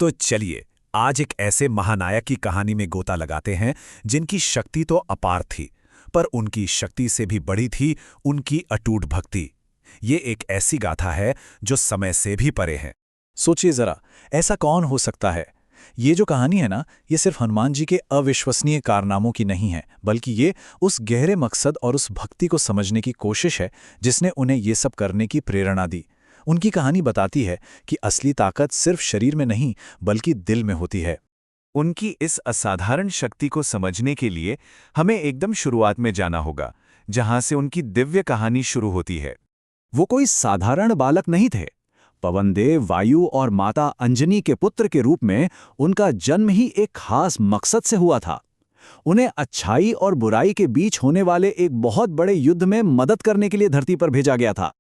तो चलिए आज एक ऐसे महानायक की कहानी में गोता लगाते हैं जिनकी शक्ति तो अपार थी, पर उनकी शक्ति से भी बड़ी थी उनकी अटूट भक्ति। ये एक ऐसी गाथा है जो समय से भी परे है। सोचिए जरा, ऐसा कौन हो सकता है। ये जो कहानी है ना, ये सिर्फ हनुमान जी के अविश्वसनीय कारनामों की नहीं है, बल्कि ये उस गहरे मकसद और उस भक्ति को समझने की कोशिश है जिसने उन्हें ये सब करने की प्रेरणा दी। उनकी कहानी बताती है कि असली ताकत सिर्फ शरीर में नहीं बल्कि दिल में होती है। उनकी इस असाधारण शक्ति को समझने के लिए हमें एकदम शुरुआत में जाना होगा, जहां से उनकी दिव्य कहानी शुरू होती है। वो कोई साधारण बालक नहीं थे। पवनदेव, वायु और माता अंजनी के पुत्र के रूप में उनका जन्म ही एक खास मकसद से हुआ था। उन्हें अच्छाई और बुराई के बीच होने वाले एक बहुत बड़े युद्ध में मदद करने के लिए धरती पर भेजा गया था।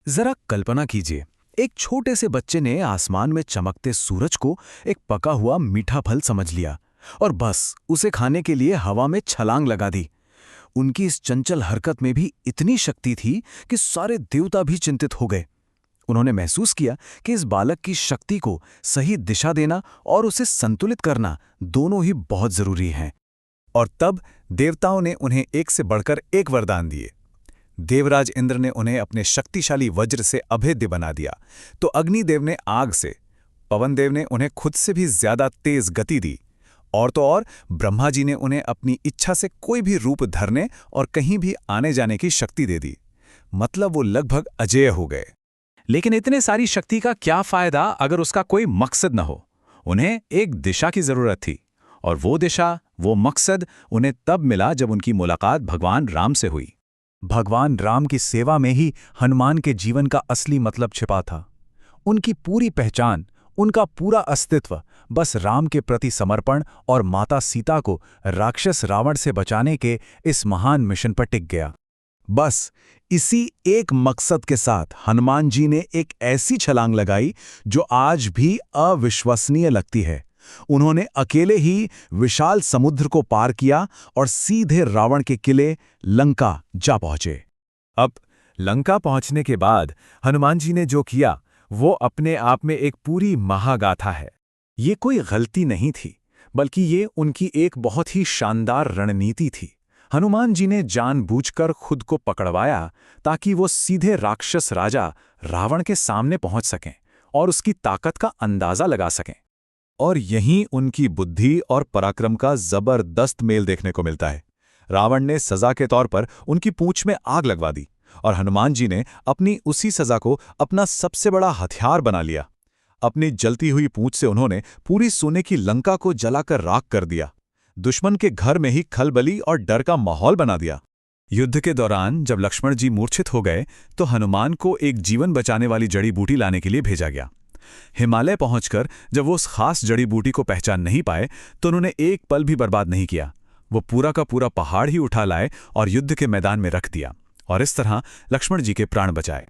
जरा कल्पना कीजिए, एक छोटे से बच्चे ने आसमान में चमकते सूरज को एक पका हुआ मीठा फल समझ लिया और बस उसे खाने के लिए हवा में छलांग लगा दी। उनकी इस चंचल हरकत में भी इतनी शक्ति थी कि सारे देवता भी चिंतित हो गए। उन्होंने महसूस किया कि इस बालक की शक्ति को सही दिशा देना और उसे संतुलित करना दोनों ही बहुत जरूरी हैं। और तब देवताओं ने उन्हें एक से बढ़कर एक वरदान दिए। देवराज इंद्र ने उन्हें अपने शक्तिशाली वज्र से अभेद्य बना दिया, तो अग्निदेव ने आग से, पवनदेव ने उन्हें खुद से भी ज्यादा तेज गति दी, और तो और ब्रह्मा जी ने उन्हें अपनी इच्छा से कोई भी रूप धरने और कहीं भी आने जाने की शक्ति दे दी। मतलब वो लगभग अजेय हो गए। लेकिन इतने सारी शक्ति का क्या फायदा अगर उसका कोई मकसद न हो। उन्हें एक दिशा की जरूरत थी, और वो दिशा, वो मकसद उन्हें तब मिला जब उनकी मुलाकात भगवान राम से हुई। भगवान राम की सेवा में ही हनुमान के जीवन का असली मतलब छिपा था। उनकी पूरी पहचान, उनका पूरा अस्तित्व बस राम के प्रति समर्पण और माता सीता को राक्षस रावण से बचाने के इस महान मिशन पर टिक गया। बस इसी एक मकसद के साथ हनुमान जी ने एक ऐसी छलांग लगाई जो आज भी अविश्वसनीय लगती है। उन्होंने अकेले ही विशाल समुद्र को पार किया और सीधे रावण के किले लंका जा पहुंचे। अब लंका पहुंचने के बाद हनुमान जी ने जो किया वो अपने आप में एक पूरी महागाथा है। ये कोई गलती नहीं थी, बल्कि ये उनकी एक बहुत ही शानदार रणनीति थी। हनुमान जी ने जानबूझकर खुद को पकड़वाया ताकि वो सीधे राक्षस राजा रावण के सामने पहुंच सकें और उसकी ताकत का अंदाजा लगा सकें। और यहीं उनकी बुद्धि और पराक्रम का जबरदस्त मेल देखने को मिलता है। रावण ने सजा के तौर पर उनकी पूंछ में आग लगवा दी, और हनुमान जी ने अपनी उसी सजा को अपना सबसे बड़ा हथियार बना लिया। अपनी जलती हुई पूंछ से उन्होंने पूरी सोने की लंका को जलाकर राख कर दिया। दुश्मन के घर में ही खलबली और डर का माहौल बना दिया। युद्ध के दौरान जब लक्ष्मण जी मूर्छित हो गए तो हनुमान को एक जीवन बचाने वाली जड़ी बूटी लाने के लिए भेजा गया। हिमालय पहुंचकर जब वो उस खास जड़ी बूटी को पहचान नहीं पाए तो उन्होंने एक पल भी बर्बाद नहीं किया। वो पूरा का पूरा पहाड़ ही उठा लाए और युद्ध के मैदान में रख दिया, और इस तरह लक्ष्मण जी के प्राण बचाए।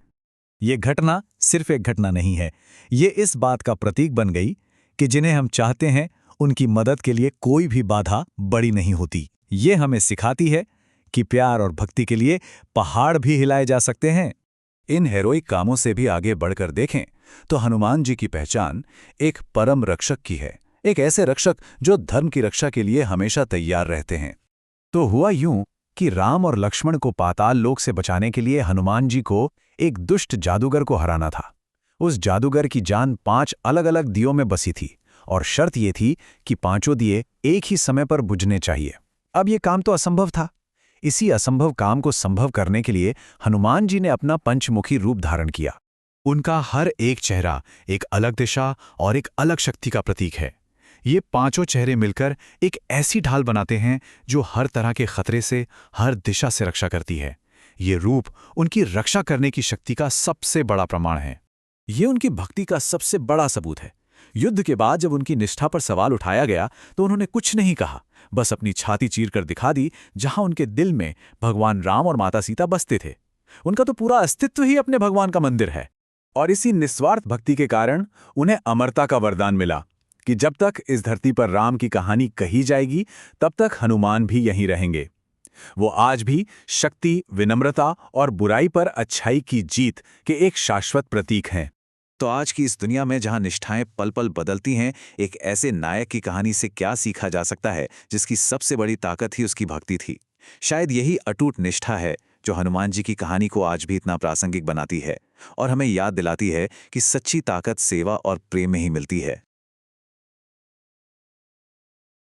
ये घटना सिर्फ एक घटना नहीं है, ये इस बात का प्रतीक बन गई कि जिन्हें हम चाहते हैं उनकी मदद के लिए कोई भी बाधा बड़ी नहीं होती। ये हमें सिखाती है कि प्यार और भक्ति के लिए पहाड़ भी हिलाए जा सकते हैं। इन हेरोइक कामों से भी आगे बढ़कर देखें तो हनुमान जी की पहचान एक परम रक्षक की है, एक ऐसे रक्षक जो धर्म की रक्षा के लिए हमेशा तैयार रहते हैं। तो हुआ यूं कि राम और लक्ष्मण को पाताल लोक से बचाने के लिए हनुमान जी को एक दुष्ट जादूगर को हराना था। उस जादूगर की जान 5 अलग-अलग दियों में बसी थी, और शर्त यह थी कि 5 दिए एक ही समय पर बुझने चाहिए। अब यह काम तो असंभव था। इसी असंभव काम को संभव करने के लिए हनुमान जी ने अपना पंचमुखी रूप धारण किया। उनका हर एक चेहरा एक अलग दिशा और एक अलग शक्ति का प्रतीक है। ये 5 चेहरे मिलकर एक ऐसी ढाल बनाते हैं जो हर तरह के खतरे से, हर दिशा से रक्षा करती है। ये रूप उनकी रक्षा करने की शक्ति का सबसे बड़ा प्रमाण है। ये उनकी भक्ति का सबसे बड़ा सबूत है। युद्ध के बाद जब उनकी निष्ठा पर सवाल उठाया गया तो उन्होंने कुछ नहीं कहा, बस अपनी छाती चीरकर दिखा दी जहां उनके दिल में भगवान राम और माता सीता बसते थे। उनका तो पूरा अस्तित्व ही अपने भगवान का मंदिर है। और इसी निस्वार्थ भक्ति के कारण उन्हें अमरता का वरदान मिला कि जब तक इस धरती पर राम की कहानी कही जाएगी तब तक हनुमान भी यहीं रहेंगे। वो आज भी शक्ति, विनम्रता और बुराई पर अच्छाई की जीत के एक शाश्वत प्रतीक हैं। तो आज की इस दुनिया में जहां निष्ठाएं पल पल बदलती हैं, एक ऐसे नायक की कहानी से क्या सीखा जा सकता है जिसकी सबसे बड़ी ताकत ही उसकी भक्ति थी। शायद यही अटूट निष्ठा है जो हनुमान जी की कहानी को आज भी इतना प्रासंगिक बनाती है और हमें याद दिलाती है कि सच्ची ताकत सेवा और प्रेम में ही मिलती है।